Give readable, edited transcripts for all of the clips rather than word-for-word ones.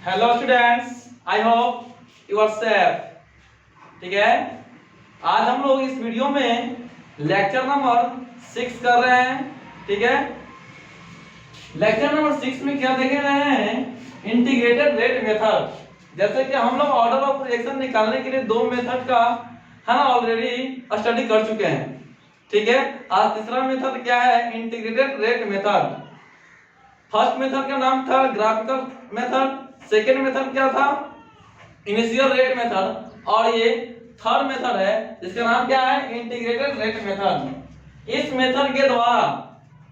Hello students, I hope you are safe. ठीक है, आज हम लोग इस वीडियो में लेक्चर नंबर 6 कर रहे हैं। ठीक है, लेक्चर नंबर 6 में क्या देख रहे हैं? Integrated rate method. जैसे कि हम लोग ऑर्डर ऑफ रिएक्शन निकालने के लिए दो मेथड का है ना ऑलरेडी स्टडी कर चुके हैं। ठीक है, आज तीसरा मेथड क्या है? Integrated rate method. First method का नाम था ग्राफिकल मेथड, सेकेंड मेथड क्या था? इनिशियल रेट मेथड, और ये थर्ड मेथड है जिसका नाम क्या है? Integrated rate method. इस मेथड के द्वारा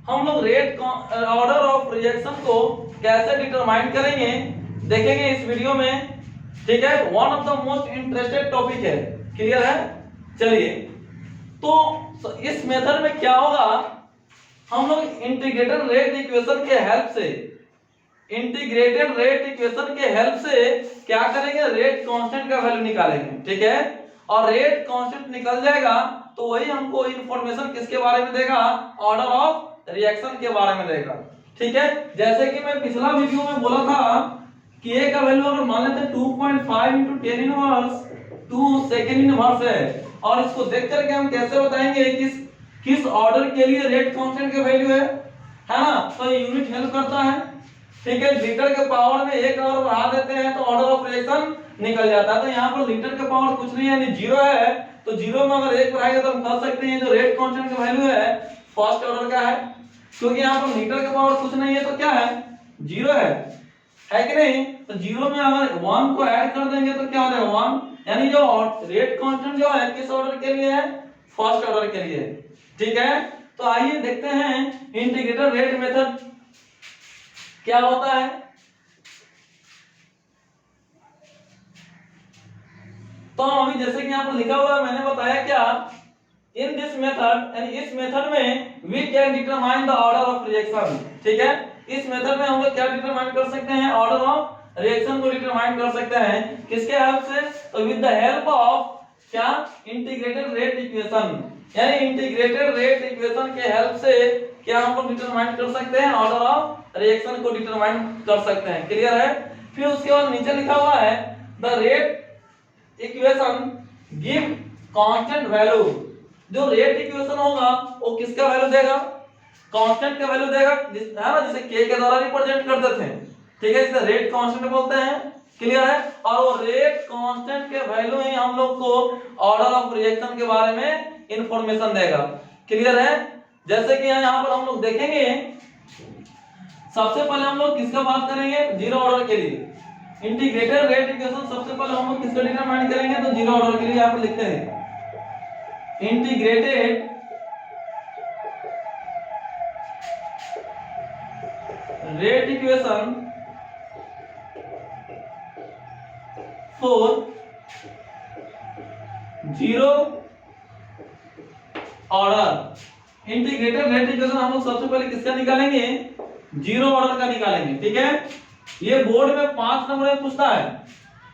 हम लोग रेट ऑर्डर ऑफ रिएक्शन को कैसे डिटरमाइन करेंगे देखेंगे इस वीडियो में। ठीक है, one of the most interested topic है। क्लियर है? चलिए, तो इस मेथड में क्या होगा, हम लोग इंटीग्रेटेड रेट इक्वेशन के हेल्प से क्या करेंगे? रेट कांस्टेंट का वैल्यू निकालेंगे। ठीक है, और रेट कांस्टेंट निकल जाएगा तो वही हमको इंफॉर्मेशन किसके बारे में देगा? ऑर्डर ऑफ रिएक्शन के बारे में देगा। ठीक है, जैसे कि मैं पिछला वीडियो में बोला था कि a का वैल्यू अगर मान लेते हैं 2.5 × 10 इनवर्स 2 सेकंड इनवर्स है, और इसको देख करके हम कैसे बताएंगे किस ऑर्डर के लिए रेट कांस्टेंट का वैल्यू है ना? तो ये यूनिट हेल्प करता है। ठीक है, लीटर के पावर में एक और बढ़ा देते हैं तो ऑर्डर ऑफ रिएक्शन निकल जाता है। तो यहाँ पर लीटर के पावर कुछ नहीं है, यानी जीरो है, तो जीरो में अगर एक बढ़ाएंगे तो हम कह सकते हैं जो रेट कांस्टेंट का वैल्यू है फर्स्ट ऑर्डर का है, क्योंकि यहाँ पर लीटर के पावर कुछ नहीं है तो क्या है? जीरो है कि नहीं? तो जीरो में अगर 1 को ऐड कर देंगे तो क्या हो जाएगा? 1, यानी जो रेट कांस्टेंट जो है किस ऑर्डर के लिए है? फर्स्ट ऑर्डर के लिए। ठीक है, तो आइए देखते हैं इंटीग्रेटेड रेट मेथड क्या होता है। तो अभी जैसे कि यहाँ पर लिखा हुआ है, मैंने बताया क्या? इन दिस मेथड, यानी इस मेथड में we can determine the order of reaction. ठीक है, इस मेथड में हम लोग क्या डिटरमाइन कर सकते हैं? ऑर्डर ऑफ रिएक्शन को डिटरमाइन कर सकते हैं किसके हेल्प से? तो विद द हेल्प ऑफ क्या? Integrated rate equation. यानी इंटीग्रेटेड रेट इक्वेशन के हेल्प से क्या हम लोग डिटरमाइन कर सकते हैं? ऑर्डर ऑफ रिएक्शन को डिटरमाइन कर सकते हैं। क्लियर है? फिर उसके बाद नीचे लिखा हुआ है the rate equation give constant value. जो रेट इक्वेशन होगा वो किसका वैल्यू देगा? कांस्टेंट का वैल्यू देगा, है ना, जिसे k के द्वारा रिप्रेजेंट कर देते हैं। ठीक है, इसे रेट कांस्टेंट बोलते हैं। क्लियर है? और वो रेट कांस्टेंट के वैल्यू ही हम लोग को ऑर्डर ऑफ रिएक्शन के बारे में इंफॉर्मेशन देगा। क्लियर है? जैसे कि यहाँ पर हम लोग देखेंगे, सबसे पहले हम लोग किसका बात करेंगे? जीरो ऑर्डर के लिए इंटीग्रेटेड रेट इक्वेशन सबसे पहले हम लोग किसका डिटरमाइन करेंगे? तो जीरो ऑर्डर के लिए यहाँ पर लिखते हैं integrated rate equation for zero order. Integrated rate equation हम लोग सबसे पहले किसका निकालेंगे? जीरो ऑर्डर का निकालेंगे। ठीक है, ये बोर्ड में 5 नंबर में पूछता है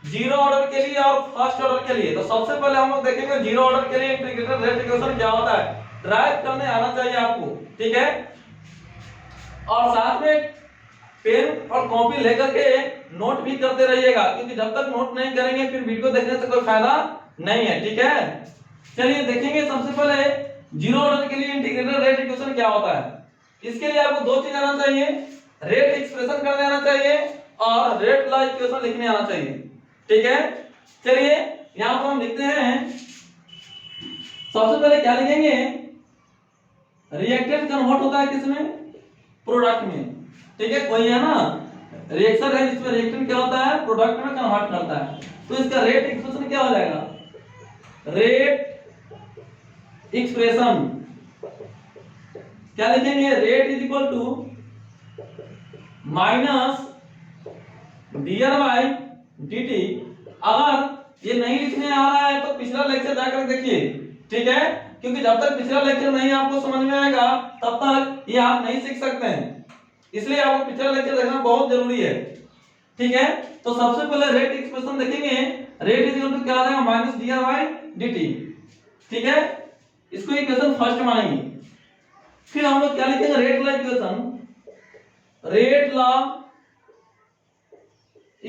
जीरो ऑर्डर के लिए और फर्स्ट ऑर्डर के लिए। तो सबसे पहले हम लोग देखेंगे जीरो ऑर्डर के लिए इंटीग्रेटेड रेट इक्वेशन क्या होता है। ड्राइव करने आना चाहिए आपको। ठीक है, और साथ में पेन और कॉपी लेकर के नोट भी करते रहिएगा, क्योंकि जब तक नोट नहीं करेंगे फिर वीडियो देखने से कोई फायदा नहीं है। ठीक है, चलिए देखेंगे सबसे पहले जीरो ऑर्डर के लिए इंटीग्रेटेड रेट इक्वेशन क्या होता है। इसके लिए आपको दो चीज आना चाहिए, रेट एक्सप्रेशन करने आना चाहिए और रेट लॉ इक्वेशन लिखने आना चाहिए। ठीक है, चलिए यहां पर हम लिखते हैं, सबसे पहले क्या लिखेंगे? रिएक्टेंट कन्वर्ट होता है किसमें? प्रोडक्ट में। ठीक है, कोई है ना रिएक्शन है जिसमें रिएक्टेंट क्या होता है? प्रोडक्ट में कन्वर्ट करता है। तो इसका रेट एक्सप्रेशन क्या हो जाएगा? रेट एक्सप्रेशन क्या लिखेंगे? Rate is equal to minus dr/dt। अगर ये नहीं लिखने आ रहा है तो पिछला लेक्चर जाकर देखिए। ठीक है, क्योंकि जब तक पिछला लेक्चर नहीं आपको समझ में आएगा तब तक ये आप नहीं सीख सकते हैं, इसलिए आपको पिछला लेक्चर देखना बहुत जरूरी है। ठीक है, तो सबसे पहले रेट एक्सप्रेशन देखेंगे। रेट इज इक्वल टू क्या आ जाएगा? Minus dr/dt। ठीक है, इसको इक्वेशन फर्स्ट मानेंगे। फिर हम लोग क्या लिखेंगे? Rate law equation. Rate law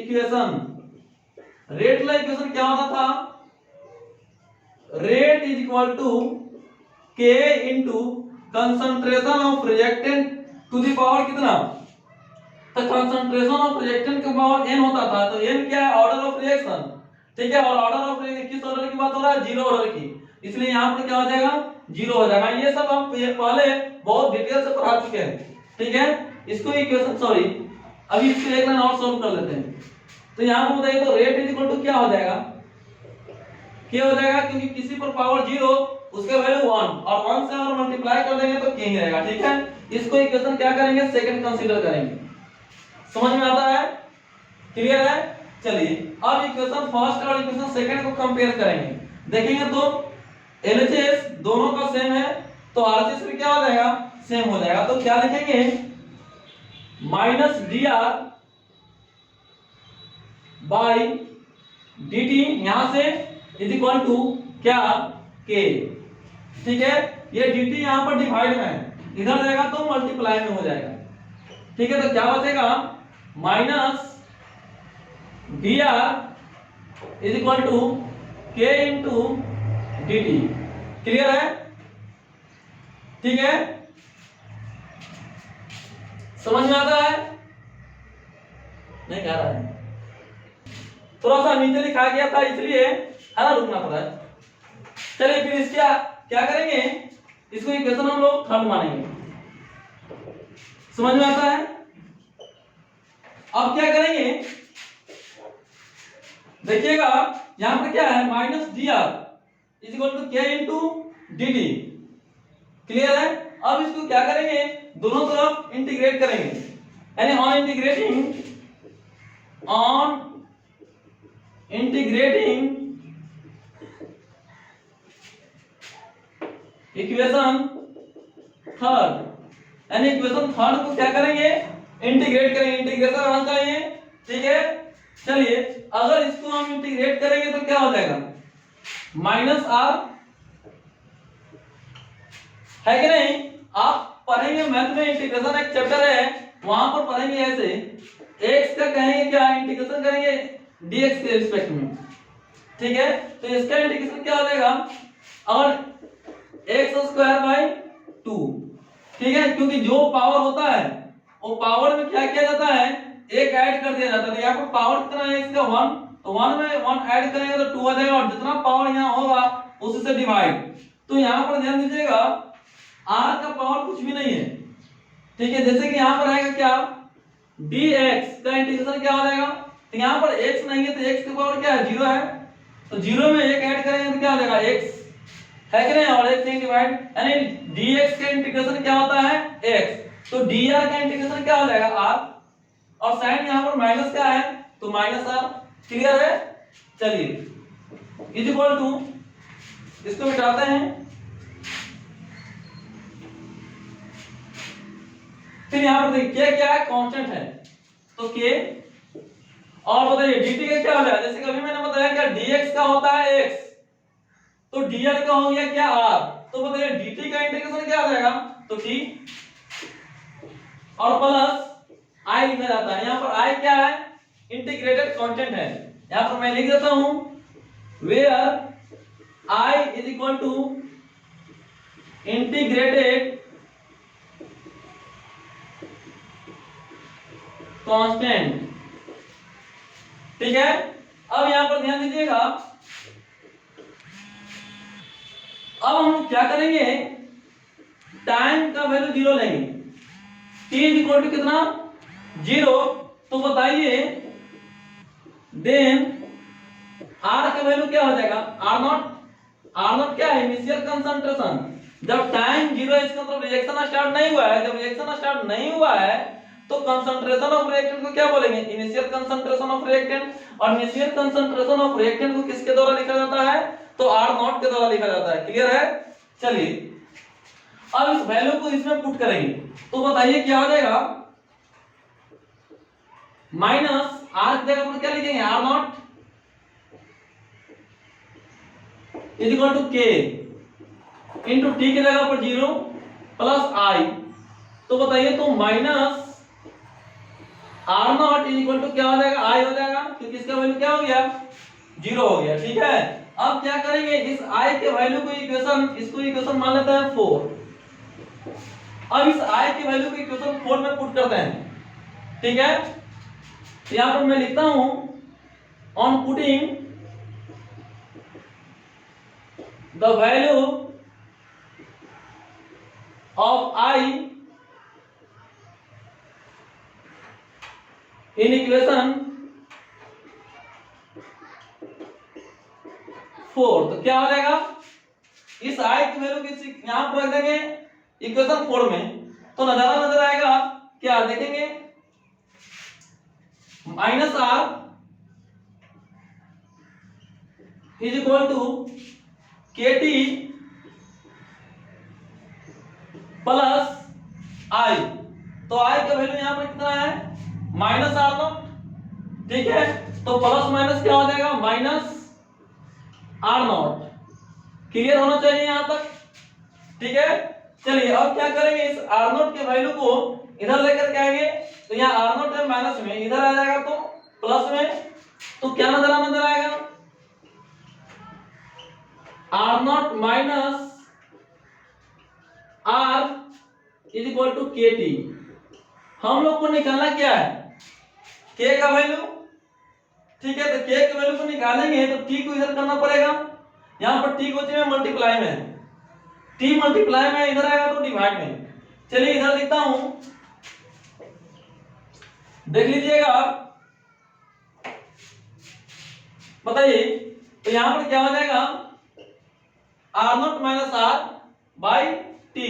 equation, rate law equation क्या होता था, rate is equal to K into concentration of reactant to the power कितना, तो कंसंट्रेशन ऑफ रिएक्टेंट का पावर n होता था, तो n क्या है, ऑर्डर ऑफ रिएक्शन, ठीक है। और ऑर्डर ऑफ रिएक्शन किस ऑर्डर की बात हो रहा है, जीरो ऑर्डर की, इसलिए यहाँ पर क्या हो जाएगा, जीरो हो जाएगा। ये सब हम पहले बहुत डिटेल से पढ़ा चुके हैं, ठीक है। इसको इक्वेशन सॉरी अभी इसको एक लाइन और सॉल्व कर लेते हैं। तो यहाँ पर बताइए, तो रेट इज इक्वल टू क्या हो जाएगा, क्या हो जाएगा, क्योंकि किसी पर पावर जीरो उसका वैल्यू 1 और 1 से अगर मल्टीप्लाई कर देंगे तो किंग रहेगा, ठीक है। इसको इक्वेशन क्या करेंगे, सेकंड कंसीडर करेंगे। समझ में आता है, क्लियर है। चलिए अब इक्वेशन फर्स्ट और इक्वेशन सेकंड को कंपेयर करेंगे, देखेंगे तो एलएचएस दोनों का सेम है, तो आरएचएस भी क्या हो जाएगा, सेम हो जाएगा। तो क्या लिखेंगे, माइनस dr बाई dt यहां से इज इक्वल टू क्या, k, ठीक है। ये dt यहां पर डिवाइड में है, इधर जाएगा तो मल्टीप्लाई में हो जाएगा, ठीक है। तो क्या बचेगा, minus dr is equal to k into dt, clear है, ठीक है। समझ में आता है, नहीं कह रहा है, थोड़ा सा नीचे लिखा गया था इसलिए है रुकना पड़ा है। चलिए फिर इसका क्या करेंगे, इसको इक्वेशन हम लोग थर्ड मानेंगे, समझ में आता है। अब क्या करेंगे, देखिएगा यहां पर क्या है, minus dr is equal to k into dt, clear है। अब इसको क्या करेंगे, दोनों तरफ इंटीग्रेट करेंगे, यानी ऑन इंटीग्रेटिंग इक्वेशन थर्ड, यानी इक्वेशन थर्ड को क्या करेंगे, इंटीग्रेट करेंगे, इंटीग्रेशन आना चाहिए, ठीक है। चलिए अगर इसको हम इंटीग्रेट करेंगे तो क्या हो जाएगा, माइनस आर, है कि नहीं। आप पढ़ेंगे मैथ में इंटीग्रेशन एक चैप्टर है, वहां पर पढ़ेंगे ऐसे, x का कहेंगे क्या, इंटीग्रेशन करेंगे dx के रिस्पेक्ट में, ठीक है। तो इसका इंटीग्रेशन क्या हो जाएगा, और x² 2, ठीक है। क्योंकि जो पावर होता है वो पावर में क्या किया जाता है, एक ऐड कर दिया जाता है। यहाँ पर पावर कितना है x का 1, तो 1 में 1 ऐड करेंगे तो 2 आ जाएगा, और जितना पावर यहाँ होगा उससे डिवाइड। तो यहाँ पर ध्यान दीजिएगा r का पावर कुछ भी नहीं है, ठीक है। जैसे कि यहाँ पर आएगा क्या, dx का इंटीग्रेशन क्या हो जाएगा, तो यहाँ पर x नहीं है तो x की पावर क्या है, 0 है, तो 0 में 1 ऐड करेंगे तो क्या हो जाएगा, x, है कि नहीं, और x से डिवाइड, यानी dx का इंटीग्रेशन क्या होता है, x, तो dr का इंटीग्रेशन क्या हो जाएगा, r, और साइन यहाँ पर माइनस क्या है, तो माइनस r, क्लियर है। चलिए इज इक्वल टू, इसको मिटाते हैं, फिर यहाँ पर देखिए क्या है, कांस्टेंट है, तो k, और बताइए dt का क्या हो जाएगा, जैसे कि अभी मैंने बताया क्या, dx का होता है x, तो dr का हो गया क्या, r, तो बताइए dt का इंटीग्रेशन क्या हो जाएगा, तो t, और प्लस i लिखा जाता है। यहाँ पर i क्या है, इंटीग्रेटेड कांस्टेंट है, यहाँ पर मैं लिख देता हूं, where i is equal to integrated constant, ठीक है। अब यहां पर ध्यान दीजिएगा, अब हम क्या करेंगे, टाइम का वैल्यू 0 लेंगे, t इज इक्वल टू कितना, 0, तो बताइए देन r का वैल्यू क्या हो जाएगा, r0 क्या है, इनिशियल कंसंट्रेशन। जब टाइम 0 है इसका मतलब रिएक्शन स्टार्ट नहीं हुआ है, जब रिएक्शन स्टार्ट नहीं हुआ है तो कंसंट्रेशन ऑफ रिएक्टेंट को क्या बोलेंगे, इनिशियल कंसंट्रेशन ऑफ रिएक्टेंट, और इनिशियल कंसंट्रेशन ऑफ रिएक्टेंट को किसके द्वारा लिखा जाता है, तो r0 के द्वारा लिखा जाता है, क्लियर है। चलिए अब इस वैल्यू को इसमें पुट करेंगे, तो बताइए क्या हो जाएगा, माइनस r की जगह पर क्या लिखेंगे, r0 is equal to k into t की जगह पर 0 प्लस i, तो बताइए तो minus R naught is equal to क्या हो जाएगा, आई हो जाएगा, क्योंकि इसका वैल्यू क्या हो गया, 0 हो गया। ठीक है, अब क्या करेंगे, इस आई के वैल्यू को इक्वेशन, इसको इक्वेशन मान लेते हैं 4। अब इस आई की वैल्यू को इक्वेशन 4 में पुट करते हैं। ठीक है, यहां पर मैं लिखता हूं on putting the value of I in equation 4, तो क्या हो जाएगा, इस आई की वैल्यू किसी यहां पर रख देंगे इक्वेशन 4 में, तो नजारा नजर आएगा क्या, देखेंगे minus R is equal to K T plus I. तो आई का वैल्यू यहां पर कितना है, माइनस आर नॉट। ठीक है, तो प्लस माइनस क्या हो जाएगा, माइनस आर नॉट। क्लियर होना चाहिए यहां तक। ठीक है, चलिए अब क्या करेंगे, इस आर नॉट के वैल्यू को इधर लेकर के आएंगे, तो यहाँ आर नॉट है माइनस में, इधर आ जाएगा तो प्लस में, तो क्या नजर आएगा, R naught minus R is equal to K T. हम लोग को निकालना क्या है, के का वैल्यू। ठीक है, तो के के वैल्यू को निकालेंगे तो टी को इधर करना पड़ेगा, यहां पर टी को चाहिए मल्टीप्लाई में, टी मल्टीप्लाई में इधर आएगा तो डिवाइड में। चलिए इधर लिखता हूं, देख लीजिएगा, बताइए, तो यहां पर क्या हो जाएगा, R naught minus R by T.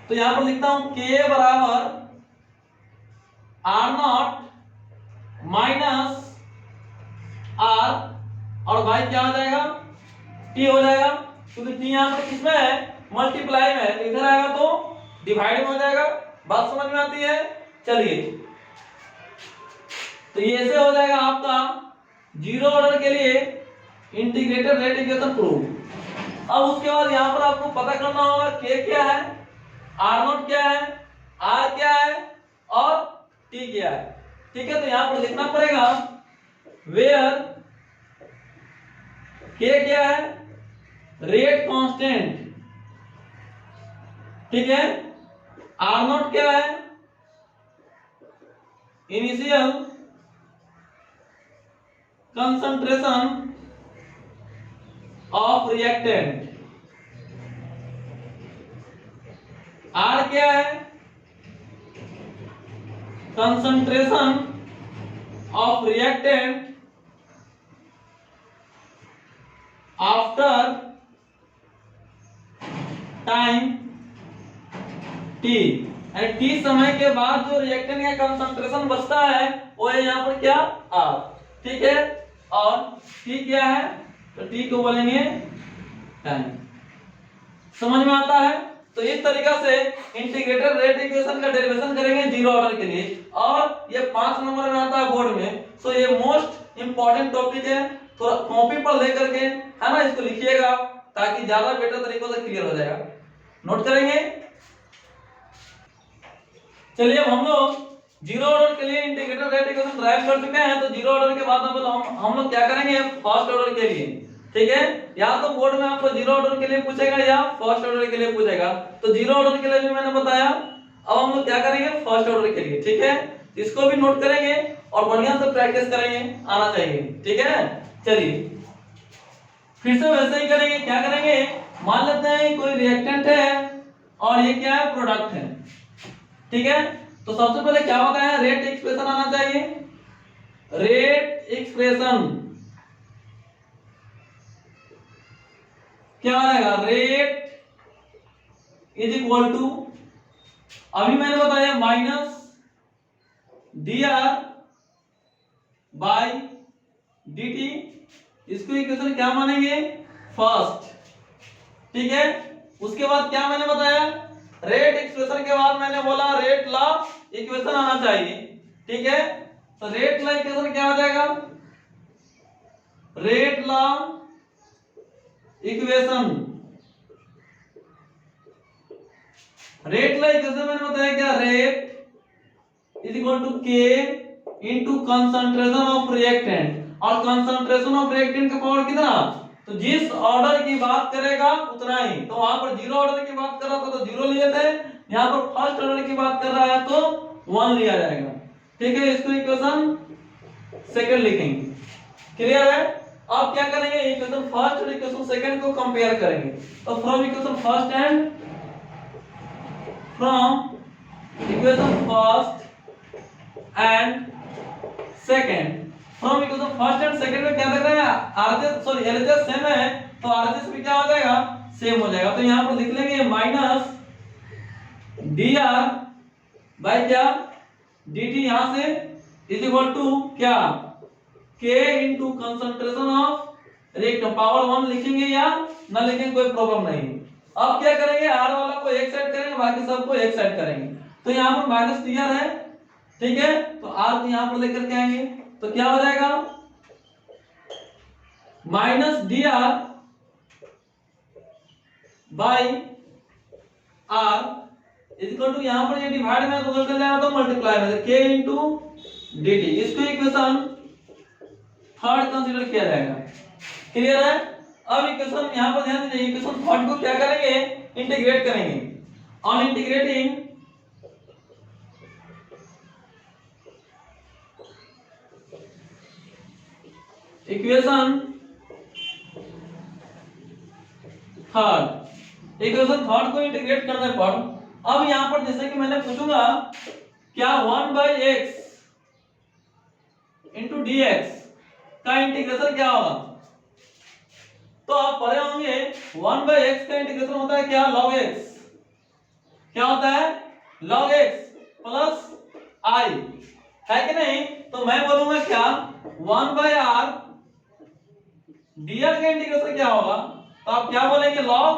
तो यहां पर लिखता हूं के बराबर आर नॉट माइनस आर और बाई क्या हो जाएगा, टी हो जाएगा, क्योंकि टी यहां पर किसमें है, मल्टीप्लाई में है, तो इधर आएगा तो डिवाइड में हो जाएगा। बात समझ में आती है। चलिए, तो ये ऐसे हो जाएगा आपका जीरो ऑर्डर के लिए इंटीग्रेटेड रेट इक्वेशन प्रूव। अब उसके बाद यहां पर आपको पता करना होगा के क्या है, आर नॉट क्या है, आर क्या है और टी क्या है। ठीक है, तो यहां पर लिखना पड़ेगा वेयर के क्या है, रेट कांस्टेंट। ठीक है, आर नॉट क्या है, initial concentration of reactant. R क्या है, concentration of reactant after time T, यानी टी समय के बाद जो रिएक्टेंट का कंसंट्रेशन बचता है वो है यहाँ पर क्या, आर। ठीक है, और टी क्या है, तो टी को बोलेंगे टाइम। समझ में आता है। तो इस तरीका से इंटीग्रेटेड रेट इक्वेशन का डेरिवेशन करेंगे जीरो ऑर्डर के लिए, और ये 5 नंबर में आता है बोर्ड में। सो ये मोस्ट इंपॉर्टेंट टॉपिक है, थोड़ा कॉपी पर लेकर के है ना इसको लिखिएगा, ताकि ज्यादा बेटर तरीकों से क्लियर हो जाएगा। नोट करेंगे। चलिए, अब हम लोग जीरो ऑर्डर के लिए इंटीग्रेटेड रेट इक्वेशन ड्राइव कर चुके हैं, तो जीरो ऑर्डर के बाद हम लोग क्या करेंगे, फर्स्ट ऑर्डर के लिए। ठीक है, या तो बोर्ड में आपको जीरो ऑर्डर के लिए पूछेगा या फर्स्ट ऑर्डर के लिए पूछेगा, तो जीरो ऑर्डर के लिए भी मैंने बताया। अब हम लोग क्या करेंगे, फर्स्ट ऑर्डर के लिए। ठीक है, इसको भी नोट करेंगे और बढ़िया से प्रैक्टिस करेंगे, आना चाहिए। ठीक है, चलिए फिर से वैसे ही करेंगे। क्या करेंगे, मान लेते हैं कोई रिएक्टेंट है और ये क्या है, प्रोडक्ट है। ठीक है, तो सबसे पहले क्या होता है, रेट एक्सप्रेशन आना चाहिए। रेट एक्सप्रेशन क्या आएगा, रेट इज इक्वल टू, अभी मैंने बताया minus D R by D T. इसको इक्वेशन क्या मानेंगे, फर्स्ट। ठीक है, उसके बाद क्या मैंने बताया, रेट एक्सप्रेशन के बाद मैंने बोला रेट लॉ इक्वेशन आना चाहिए। ठीक है, तो रेट लॉ इक्वेशन क्या आ जाएगा, rate law equation. Rate law equation मैंने बताया क्या, रेट इज इक्वल टू के इनटू कंसंट्रेशन ऑफ रिएक्टेंट, और कंसंट्रेशन ऑफ रिएक्टेंट का पावर कितना, तो जिस ऑर्डर की बात करेगा उतना ही, तो वहां पर जीरो ऑर्डर की बात कर रहा था तो जीरो लिए थे, यहां पर फर्स्ट ऑर्डर की बात कर रहा है तो 1 लिया जाएगा। ठीक है, इसको इक्वेशन सेकंड लिखेंगे। क्लियर है? अब क्या करेंगे, इक्वेशन फर्स्ट और इक्वेशन सेकंड को कंपेयर करेंगे। तो from equation first and from equation first and second में क्या देख रहे हैं, आरएचएस सॉरी एलएचएस सेम है तो आरएचएस भी क्या हो जाएगा, सेम हो जाएगा। तो यहां पर लिख लेंगे माइनस dr बाय क्या dt, यहां से इज इक्वल टू क्या k into concentration of reactant, power 1 लिखेंगे या ना लिखेंगे कोई प्रॉब्लम नहीं। अब क्या करेंगे, r वाला को एक साइड करेंगे, बाकी सबको एक साइड करेंगे। तो यहां पर माइनस dr है, ठीक है, तो r को यहां पर लेकर के आएंगे तो क्या हो जाएगा, minus dr by r is equal to, यहां पर ये डिवाइड में तो उधर चल जाएगा तो मल्टीप्लाई में k इनटू dt, इसको इक्वेशन थर्ड कंसीडर किया जाएगा। क्लियर है? अब इक्वेशन यहां पर ध्यान दीजिए, इक्वेशन थर्ड को क्या करेंगे, इंटीग्रेट करेंगे। ऑन इंटीग्रेटिंग इक्वेशन थर्ड को इंटीग्रेट करने पर अब यहां पर जैसे कि मैंने पूछूंगा क्या 1/x इंटू dx का इंटीग्रेशन क्या होगा, तो आप पढ़े होंगे 1/x का इंटीग्रेशन होता है क्या, log x, क्या होता है log x प्लस i, है कि नहीं। तो मैं बोलूंगा क्या 1/r dr का इंटीग्रेशन क्या होगा, तो आप क्या बोलेंगे log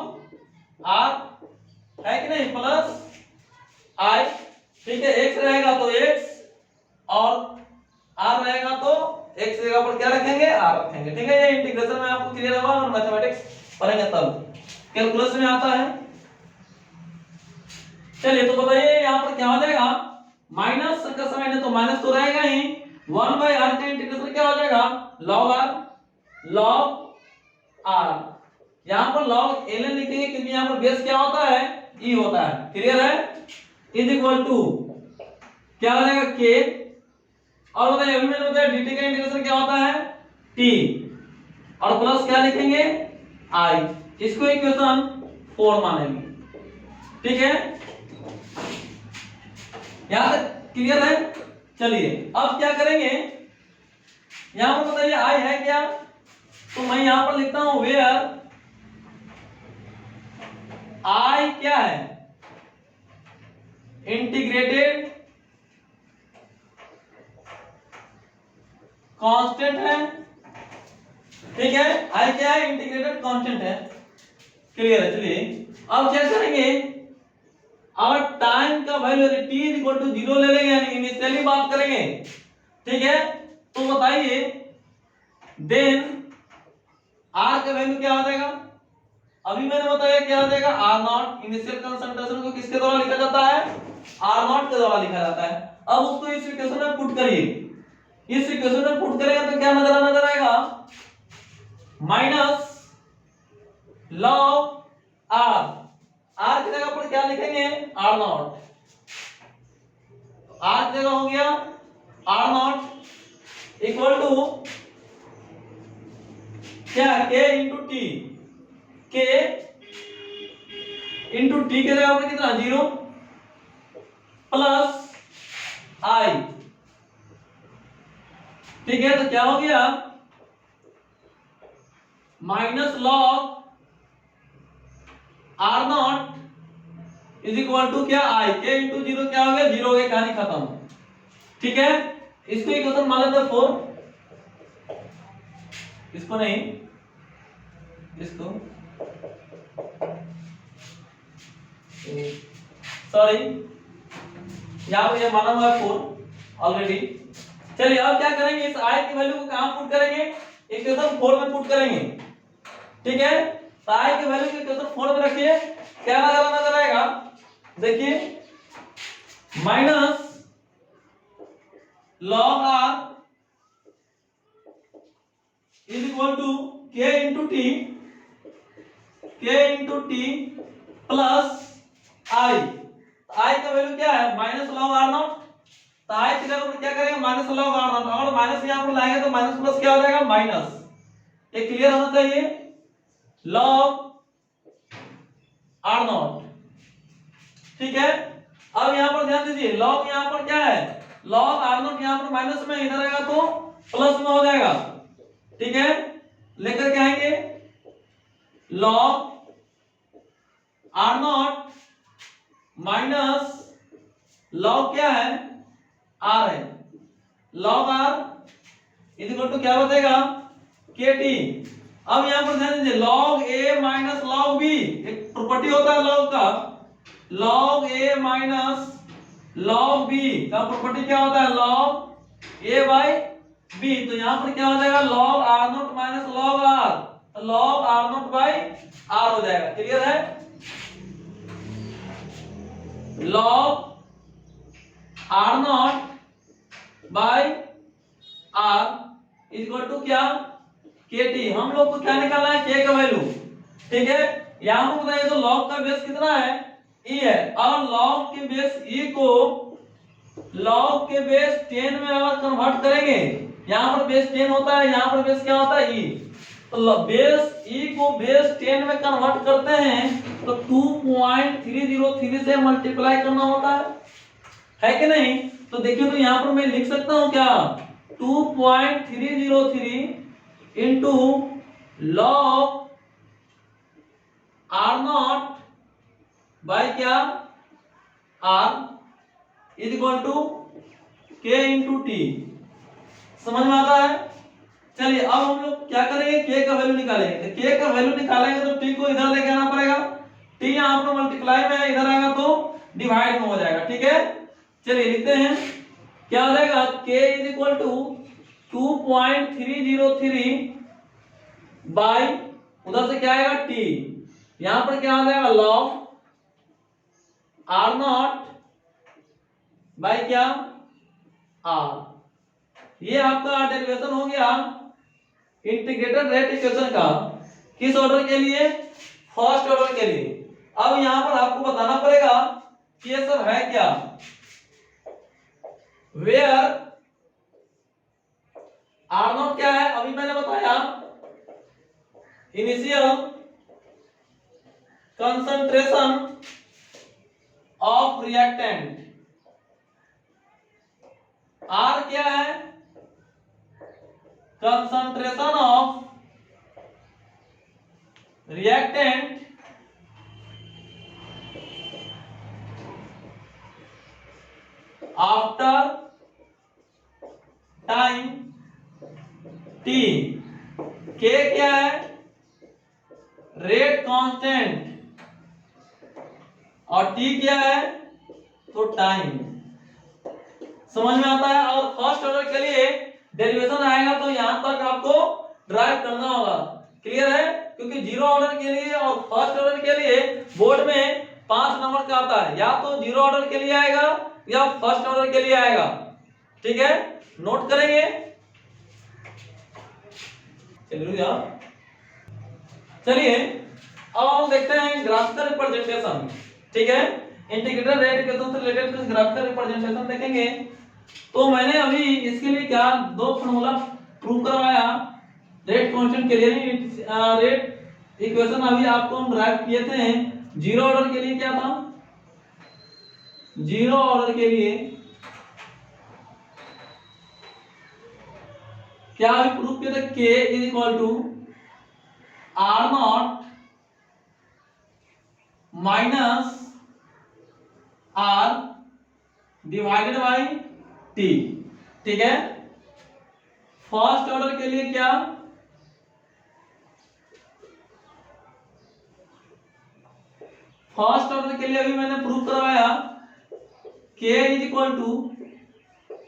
r, है कि नहीं, प्लस i, ठीक है, x रहेगा तो x और r रहेगा तो x की जगह पर क्या रखेंगे, r रखेंगे। ठीक है, ये इंटीग्रेशन में आपको क्लियर होगा और मैथमेटिक्स पढ़ेंगे तब कैलकुलस में आता है। चलिए तो बताइए यहां पर क्या हो जाएगा, माइनस का साइन है तो माइनस तो रहेगा ही, 1/r का इंटीग्रेशन क्या हो जाएगा, log r, यहां पर log ln लिखेंगे क्योंकि यहां पर बेस क्या होता है, e होता है। क्लियर है? इज इक्वल टू क्या हो जाएगा k, और बताइए अभी मैंने बताया dt का इंटीग्रेशन क्या होता है t, और प्लस क्या लिखेंगे i, इसको इक्वेशन 4 मानेंगे। ठीक है, यहां तक क्लियर है? चलिए अब क्या करेंगे, यहां पर बताइए i है क्या, तो मैं यहां पर लिखता हूं वेयर i क्या है, इंटीग्रेटेड कांस्टेंट है। ठीक है, i क्या है, इंटीग्रेटेड कांस्टेंट है। क्लियर है? चलिए अब क्या करेंगे, और टाइम का value t is equal to 0 ले लेंगे, यानी इनिशियली बात करेंगे। ठीक है, तो बताइए देन r का वैल्यू क्या हो जाएगा, अभी मैंने बताया क्या हो जाएगा, r0, इनिशियल कंसंट्रेशन को किसके द्वारा लिखा जाता है, r0 के द्वारा लिखा जाता है। अब उसको इस इक्वेशन में पुट करिए, इस इक्वेशन में पुट करेंगे तो क्या नजर आएगा, माइनस log r की जगह पर क्या लिखेंगे, r0, r की जगह हो गया r0 इक्वल टू क्या, k into T, k into T के जगह पर कितना 0 प्लस i। ठीक है, तो क्या हो गया, minus log r0 is equal to क्या i, k इंटू 0 क्या हो गया, 0 हो गया, कहानी खत्म। ठीक है, इसको इक्वेशन मान लेते हैं 4, इसको नहीं, इसको सॉरी यहां पर ये माना हुआ है 4 ऑलरेडी। चलिए अब क्या करेंगे, इस i की वैल्यू को कहां पुट करेंगे, इक्वेशन 4 में पुट करेंगे। ठीक है, तो i की वैल्यू को इक्वेशन 4 में रखिए, क्या नजर आएगा, देखिए minus log r is equal to k into t plus i। i का वैल्यू क्या है माइनस लॉग आर नॉट। तो i की जगह पर क्या करेंगे माइनस लॉग आर नॉट, और माइनस यहां पर लाएंगे तो माइनस प्लस क्या हो जाएगा माइनस। ये क्लियर होना चाहिए। लॉग आर नॉट, ठीक है। अब यहां पर ध्यान दीजिए लॉग यहां पर क्या है लॉग आर नॉट यहां पर माइनस में, इधर आएगा तो प्लस में हो जाएगा, ठीक है। लेकर के आएंगे log R naught minus log क्या है आर है, log R is equal to क्या बचेगा के टी। अब यहां पर ध्यान दीजिए log A minus log B, एक प्रॉपर्टी होता है लॉग का, log A minus log B का प्रॉपर्टी क्या होता है लॉग ए बाई बी। तो यहां पर क्या हो जाएगा log R naught minus log R, तो log R naught by R हो जाएगा। क्लियर है। Log R naught by R is equal to क्या के टी। हम लोग को क्या निकालना है के का वैल्यू, ठीक है। यहां पर बताइए तो लॉग का बेस कितना है ई है, और लॉग के बेस ई को लॉग के बेस 10 में अगर कन्वर्ट करेंगे, यहां पर बेस 10 होता है, यहां पर बेस क्या होता है ई, तो बेस ई को बेस 10 में कन्वर्ट करते हैं तो 2.303 से मल्टीप्लाई करना होता है कि नहीं। तो देखिए तो यहां पर मैं लिख सकता हूं क्या 2.303 into log R naught by क्या R is equal to K into T. समझ में आता है। चलिए अब हम लोग क्या करेंगे के का वैल्यू निकालेंगे। तो के का वैल्यू निकालेंगे तो टी को इधर लेके आना पड़ेगा, टी यहां पर मल्टीप्लाई में है, इधर आएगा तो डिवाइड में हो जाएगा, ठीक है। चलिए लिखते हैं क्या हो जाएगा के इज इक्वल टू 2.303 बाय उधर से क्या आएगा टी, यहां पर क्या आ जाएगा लॉग आर नॉट बाय क्या आर। ये आपका डेरिवेशन हो गया इंटीग्रेटेड रेट इक्वेशन का। किस ऑर्डर के लिए फर्स्ट ऑर्डर के लिए। अब यहां पर आपको बताना पड़ेगा कि ये सब है क्या, वेयर आर नॉट क्या है अभी मैंने बताया initial concentration of reactant, R क्या है concentration of reactant after time T, K क्या है रेट कांस्टेंट, और टी क्या है तो टाइम। समझ में आता है। और फर्स्ट ऑर्डर के लिए डेरिवेशन आएगा तो यहां तक आपको ड्राइव करना होगा, क्लियर है। क्योंकि जीरो ऑर्डर के लिए और फर्स्ट ऑर्डर के लिए बोर्ड में 5 नंबर का आता है, या तो जीरो ऑर्डर के लिए आएगा या फर्स्ट ऑर्डर के लिए आएगा, ठीक है। नोट करेंगे। चलिए अब हम देखते हैं ग्राफिकल रिप्रेजेंटेशन, ठीक है। इंटीग्रेटेड रेट इक्वेशन से रिलेटेड कुछ ग्राफिकल रिप्रेजेंटेशन देखेंगे। तो मैंने अभी इसके लिए क्या 2 फार्मूला प्रूव करवाया रेट कांस्टेंट के लिए। रेट इक्वेशन अभी आपको हम ड्राइव किए थे। जीरो ऑर्डर के लिए क्या था, जीरो ऑर्डर के लिए क्या अभी प्रूव किया था K is equal to R naught minus R divided by T, ठीक है। फर्स्ट ऑर्डर के लिए क्या फर्स्ट ऑर्डर के लिए अभी मैंने प्रूव करवाया k is equal to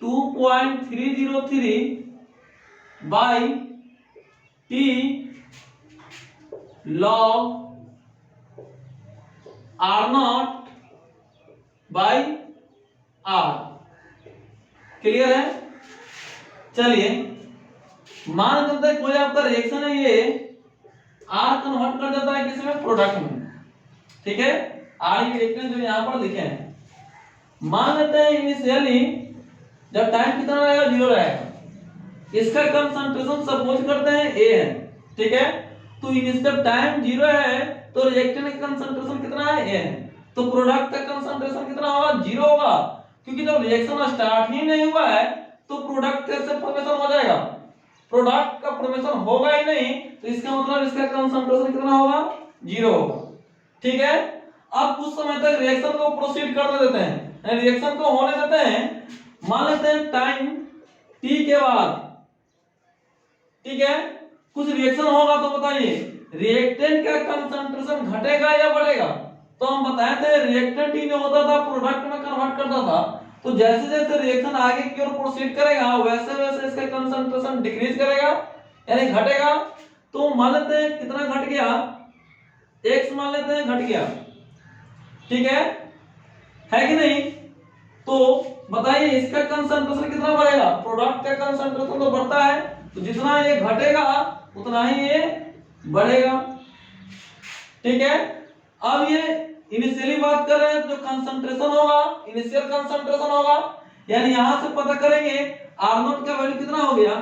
2.303 by T log R naught by R, clear है। चलिए मान लेते हैं कोई आपका रिएक्शन है, ये आर कन्वर्ट कर देता है किसमें, प्रोडक्ट में, ठीक है। आर रिएक्टेंट जो यहाँ पर लिखे हैं, मान लेते हैं इनिशियली जब टाइम कितना रहेगा, 0 रहेगा, इसका कंसंट्रेशन सपोज करते हैं ए है, ठीक है। तो इनिशियल टाइम 0 है तो रिएक्टेंट का कंसंट्रेशन कितना है, ए है, तो प्रोडक्ट का कंसंट्रेशन कितना होगा, 0 होगा, क्योंकि जब रिएक्शन स्टार्ट ही नहीं हुआ है तो प्रोडक्ट कैसे फॉर्मेशन हो जाएगा, प्रोडक्ट का फॉर्मेशन होगा ही नहीं, तो इसका मतलब इसका कंसंट्रेशन कितना होगा, 0 होगा, ठीक है। अब कुछ समय तक रिएक्शन को प्रोसीड करने देते हैं, रिएक्शन को होने देते हैं, मान लेते हैं टाइम t के बाद, ठीक है, कुछ रिएक्शन होगा, तो बताइए रिएक्टेंट का कंसंट्रेशन घटेगा या बढ़ेगा, तो हम बताए थे रिएक्टेंट ही नहीं होता था, प्रोडक्ट में कन्वर्ट करता था, तो जैसे जैसे रिएक्शन आगे की ओर प्रोसीड करेगा वैसे वैसे इसका कंसंट्रेशन डिक्रीज करेगा यानी घटेगा। तो मान लेते हैं कितना घट गया, x मान लेते हैं घट गया, ठीक है कि नहीं, तो बताइए इसका कंसंट्रेशन कितना बढ़ेगा, प्रोडक्ट का कंसंट्रेशन तो बढ़ता है, तो जितना ये घटेगा उतना ही ये बढ़ेगा, ठीक है। अब ये इनिशियली बात कर रहे हैं तो कंसंट्रेशन होगा, इनिशियल कंसंट्रेशन होगा, यानी यहां से पता करेंगे R0 का वैल्यू कितना हो गया,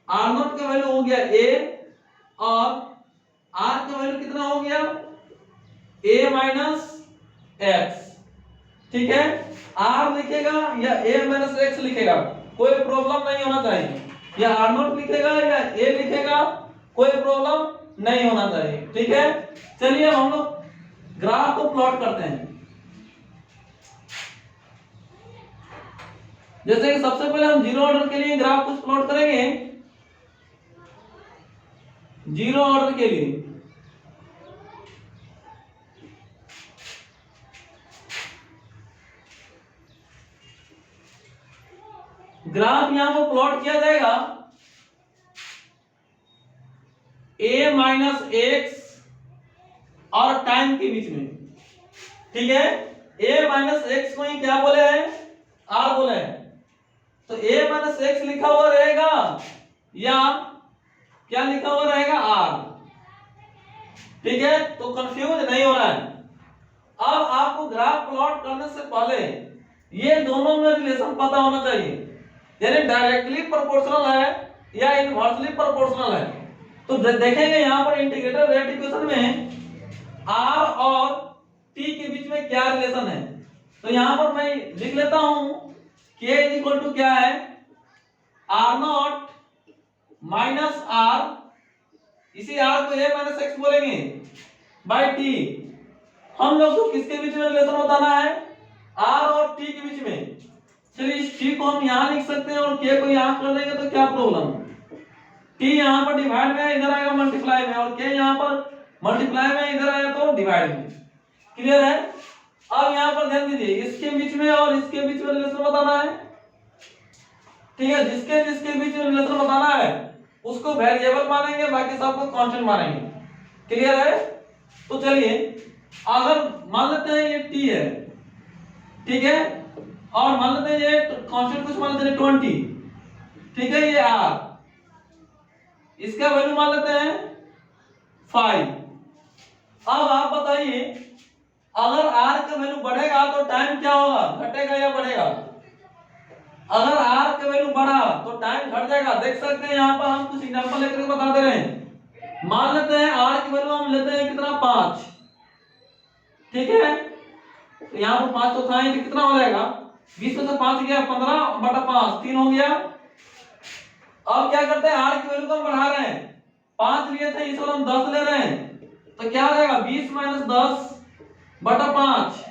R0 का वैल्यू हो गया a और R का वैल्यू कितना हो गया a माइनस x, ठीक है। R लिखेगा या a माइनस x लिखेगा कोई प्रॉब्लम नहीं होना चाहिए, या R0 लिखेगा या a लिखेगा कोई प्रॉब्लम नहीं होना चाहिए, ठीक है। चलिए हम लोग ग्राफ को प्लॉट करते हैं। जैसे कि सबसे पहले हम जीरो ऑर्डर के लिए ग्राफ को प्लॉट करेंगे, जीरो ऑर्डर के लिए ग्राफ यहां पर प्लॉट किया जाएगा a माइनस एक्स और टाइम के बीच में, ठीक है। a माइनस एक्स को ही क्या बोले हैं, r बोले हैं, तो a माइनस एक्स लिखा हुआ रहेगा या क्या लिखा हुआ रहेगा, r, ठीक है। तो कंफ्यूज नहीं होना है। अब आपको ग्राफ प्लॉट करने से पहले ये दोनों में रिलेशन पता होना चाहिए, यानी डायरेक्टली प्रोपोर्शनल है या इनवर्सली प्रोपोर्शनल है। तो देखेंगे यहाँ पर इंटीग्रेटेड रेट इक्वेशन में r और t के बीच में क्या रिलेशन है, तो यहाँ पर मैं लिख लेता हूं k इज इक्वल टू क्या है, r0 माइनस r, इसी r को a माइनस x बोलेंगे बाय t। हम लोग को किसके बीच में रिलेशन बताना है, r और t के बीच में। चलिए इस t को हम यहाँ लिख सकते हैं और k को यहाँ कर देंगे तो क्या प्रॉब्लम, t यहाँ पर डिवाइड में इधर आएगा मल्टीप्लाई में, और k यहाँ पर मल्टीप्लाई में इधर आया तो डिवाइड में, क्लियर है। अब यहाँ पर ध्यान दीजिए इसके बीच में और इसके बीच में रिलेशन बताना है, ठीक है। जिसके जिसके बीच में रिलेशन बताना है उसको वेरिएबल मानेंगे, बाकी सबको कांस्टेंट मानेंगे, क्लियर है। तो चलिए अगर मान लेते हैं ये t है, ठीक है, और मान लेते हैं ये कांस्टेंट कुछ मान लेते हैं 20, ठीक है, ये r, इसका वैल्यू मान लेते हैं 5। अब आप बताइए अगर r का वैल्यू बढ़ेगा तो टाइम क्या होगा, घटेगा या बढ़ेगा, अगर r का वैल्यू बढ़ा तो टाइम घट जाएगा। देख सकते हैं यहाँ पर हम कुछ एग्जांपल लेकर बता दे रहे हैं। मान लेते हैं r की वैल्यू हम लेते हैं कितना, 5, ठीक है, तो यहाँ पर 5 तो था ही, कितना हो जाएगा, 20 में से 5 गया 15/5, 3 हो गया। अब क्या करते हैं, r की वैल्यू को हम बढ़ा रहे हैं, 5 लिए थे इस बार हम 10 ले रहे हैं, तो क्या हो जाएगा 20 माइनस 10/5,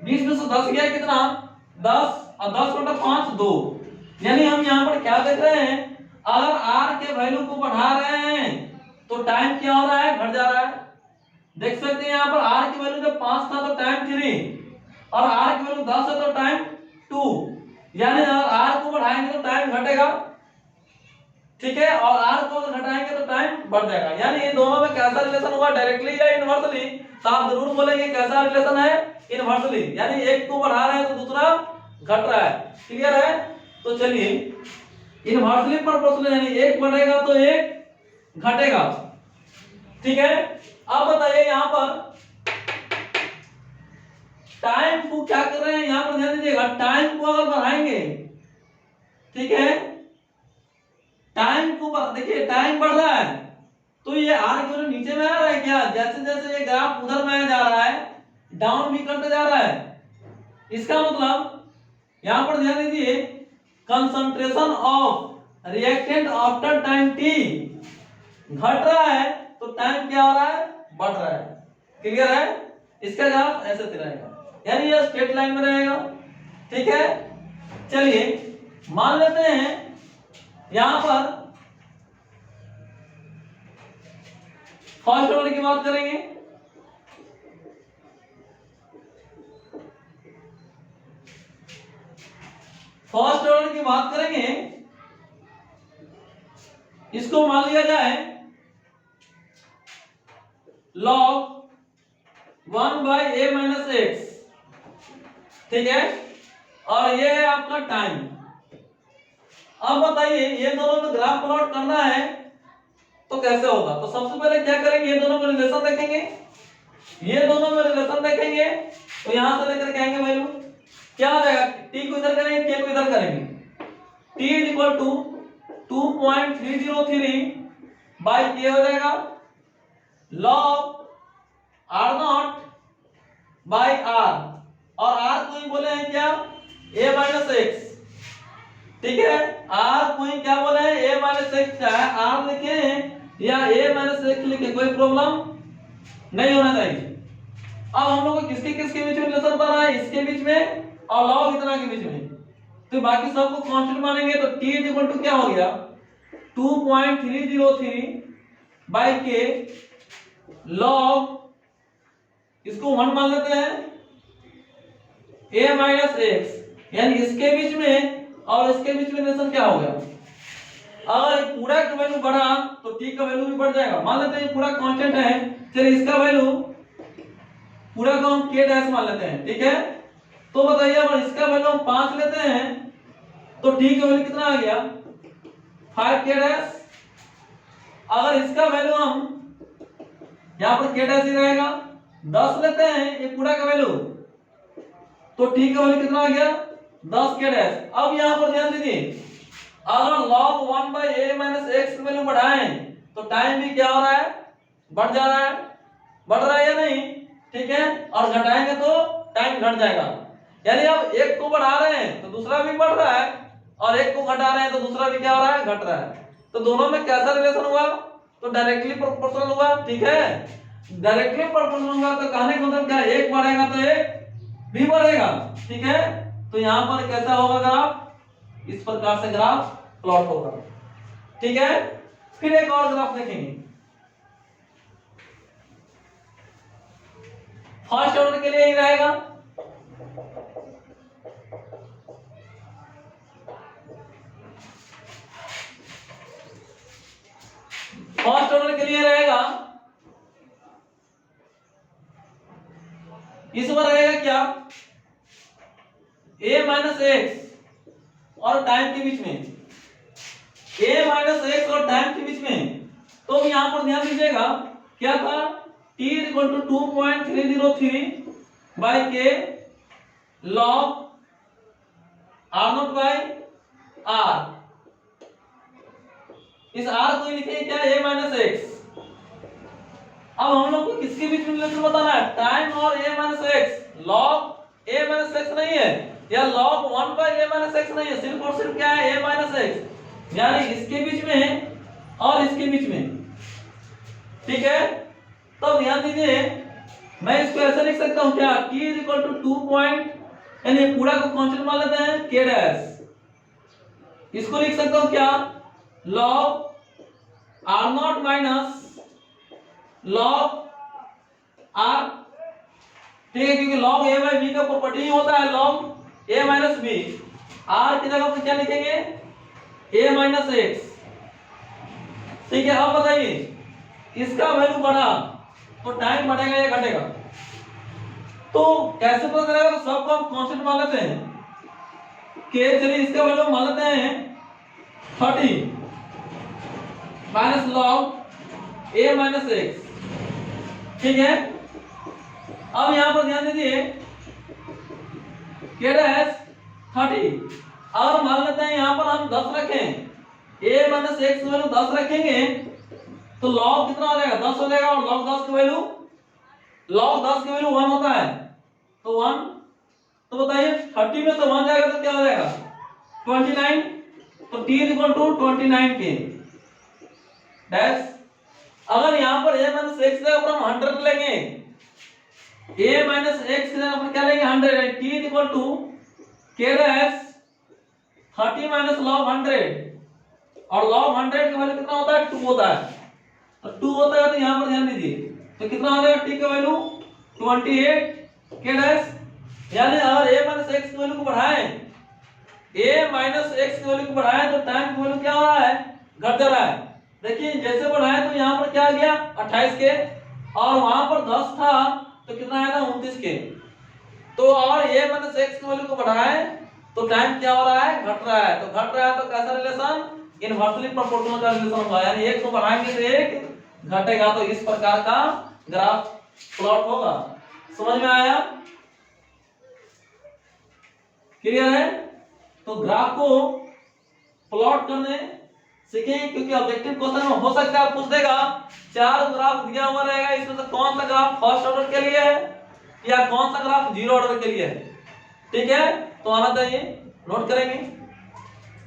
20 में से 10 गया कितना, 10, और 10/5 2, यानी हम यहाँ पर क्या देख रहे हैं, अगर r के वैल्यू को बढ़ा रहे हैं तो टाइम क्या हो रहा है, घट जा रहा है। देख सकते हैं यहाँ पर r की वैल्यू जब 5 था तो टाइम 3 और r की वैल्यू 10 है तो टाइम 2, यानी अगर r को बढ़ाएंगे तो टाइम घटेगा, ठीक है, और r को अगर घटाएंगे तो टाइम बढ़ जाएगा। यानी ये दोनों में कैसा रिलेशन होगा, डायरेक्टली या इनवर्सली, तो आप जरूर बोलेंगे कैसा रिलेशन है, इनवर्सली, यानी एक को बढ़ा रहे हैं तो दूसरा घट रहा है, क्लियर है। तो चलिए इनवर्सली प्रोपोर्शनल यानी एक बढ़ेगा तो एक घटेगा, ठीक है। अब बताइए यहां पर टाइम को क्या कर रहे हैं, यहां पर ध्यान दीजिएगा, टाइम को अगर बढ़ाएंगे, ठीक है, टाइम को देखिए टाइम बढ़ रहा है तो ये आर क्यों नीचे में आ रहा है क्या, जैसे जैसे ये ग्राफ उधर में जा रहा है डाउन भी करते जा रहा है। इसका मतलब यहां पर ध्यान दीजिए concentration of reactant after time T घट रहा है तो टाइम क्या हो रहा है, बढ़ रहा है। क्लियर है, इसका ग्राफ ऐसे रहेगा यानी ये स्ट्रेट लाइन में रहेगा, ठीक है। चलिए मान लेते हैं यहां पर फर्स्ट ऑर्डर की बात करेंगे, फर्स्ट ऑर्डर की बात करेंगे, इसको मान लिया जाए log 1/a-x, ठीक है, और ये है आपका टाइम। अब बताइए ये दोनों में ग्राफ प्लॉट करना है तो कैसे होगा, तो सबसे पहले क्या करेंगे, ये दोनों में रिलेशन देखेंगे, ये दोनों में रिलेशन देखेंगे तो यहां से लेकर के आएंगे वैल्यू क्या आ जाएगा, t को इधर करेंगे k को इधर करेंगे, t equal to 2.303 by k हो जाएगा log r0 बाई r, और r को ही बोले हैं क्या a-x, ठीक है, r को ही क्या बोले हैं a-x, चाहे r लिखे या a-x लिखे कोई प्रॉब्लम नहीं होना चाहिए। अब हम लोग को किसके किसके बीच में रिलेशन बना है, इसके बीच में और log इतना के बीच में, तो बाकी सबको कांस्टेंट मानेंगे तो t इक्वल टू क्या हो गया 2.303 बाई k log, इसको 1 मान लेते हैं a-x, यानी इसके बीच में और इसके बीच में रिलेशन क्या हो गया, अगर पूरा का वैल्यू बढ़ा तो t का वैल्यू भी बढ़ जाएगा। मान लेते हैं पूरा कांस्टेंट है, चलिए इसका वैल्यू पूरा को हम k डैश मान लेते हैं, ठीक है। तो बताइए अगर इसका वैल्यू हम 5 लेते हैं तो t का वैल्यू कितना आ गया 5k डैश, अगर इसका वैल्यू हम यहां पर k डैश ही रहेगा 10 लेते हैं ये पूरा का वैल्यू तो t का वैल्यू कितना आ गया 10k डैश। अब यहां पर ध्यान दीजिए अगर log 1/a-x की वैल्यू बढ़ाएं तो टाइम भी क्या हो रहा है, बढ़ जा रहा है, बढ़ रहा है या नहीं, ठीक है, और घटाएंगे तो टाइम घट जाएगा, यानी अब एक को बढ़ा रहे हैं तो दूसरा भी बढ़ रहा है और एक को घटा रहे हैं तो दूसरा भी क्या हो रहा है, घट रहा है। तो दोनों में कैसा रिलेशन हुआ, तो डायरेक्टली प्रोपोर्शनल हुआ, ठीक है। डायरेक्टली प्रोपोर्शनल हुआ तो कहने का मतलब क्या, एक बढ़ेगा तो एक भी बढ़ेगा, ठीक है। तो यहां पर कैसा होगा ग्राफ, इस प्रकार से ग्राफ प्लॉट होगा, ठीक है। फिर एक और ग्राफ देखेंगे, फर्स्ट ऑर्डर के लिए ही रहेगा, फर्स्ट ऑर्डर के लिए रहेगा, इस बार रहेगा क्या a-x और टाइम के बीच में, a-x और टाइम के बीच में, तो यहां पर ध्यान दीजिएगा क्या था t equal to 2.303 by k log r0 by r, इस r को लिखे क्या a-x। अब हम लोग को किसके बीच में रिलेशन बताना है, टाइम और a-x, log a-x नहीं है या log 1/a-x नहीं है, सिर्फ और सिर्फ क्या है a-x, यानी इसके बीच में और इसके बीच में, ठीक है। तो ध्यान दीजिए मैं इसको ऐसे लिख सकता हूं क्या t इक्वल टू 2 यानी पूरा को कांस्टेंट मान लेते हैं k डैश, इसको लिख सकता हूं क्या log r0 minus log r, ठीक है, क्योंकि log a बाई b का प्रॉपर्टी ही होता है log a minus b, r की जगह पर क्या लिखेंगे a माइनस x, ठीक है। अब बताइए इसका वैल्यू बढ़ा तो टाइम बढ़ेगा या घटेगा, तो कैसे पता चलेगा, तो सबको हम कांस्टेंट मान लेते हैं के चलिए इसका वैल्यू मान लेते हैं 30 minus log A minus x. ठीक है, अब यहां पर ध्यान दीजिए के डैश 30, और मान लेते हैं यहां पर हम 10 रखें, a माइनस एक्स वैल्यू 10 रखेंगे तो log कितना हो जाएगा 10 हो जाएगा, और log 10 की वैल्यू 1 होता है तो 1, तो बताइए 30 में से 1 जाएगा तो क्या हो जाएगा 29, तो t इक्वल टू 29 के डैश। अगर यहां पर a माइनस एक्स का ऊपर हम 100 लेंगे, a माइनस एक्स की जगह पर क्या लेंगे 100, t equal to k dash 30 minus log 100, और log 100 का वैल्यू कितना होता है 2 होता है, तो 2 होता है तो यहां पर ध्यान दीजिए तो कितना हो जाएगा t का वैल्यू 28 k डैश। यानी अगर a माइनस x की वैल्यू को बढ़ाएं, a माइनस x की वैल्यू को बढ़ाएं तो टाइम की वैल्यू क्या हो रहा है घट जा रहा है। देखिए जैसे बढ़ाएं तो यहां पर क्या आ गया 28 के, और वहां पर 10 था तो कितना आया था 29 के। तो और a माइनस x की वैल्यू को बढ़ाएं तो टाइम क्या हो रहा है घट रहा है, तो घट रहा है तो कैसा रिलेशन इनवर्सली प्रोपोर्शनल का रिलेशन होगा, यानी एक को बढ़ाएंगे तो एक घटेगा, तो इस प्रकार का ग्राफ प्लॉट होगा। समझ में आया, क्लियर है? तो ग्राफ को प्लॉट करने सीखें, क्योंकि ऑब्जेक्टिव क्वेश्चन में हो सकता है पूछ देगा 4 ग्राफ दिया हुआ रहेगा, इसमें से कौन सा ग्राफ फर्स्ट ऑर्डर के लिए है या कौन सा ग्राफ जीरो ऑर्डर के लिए है। ठीक है, तो आना चाहिए, नोट करेंगे।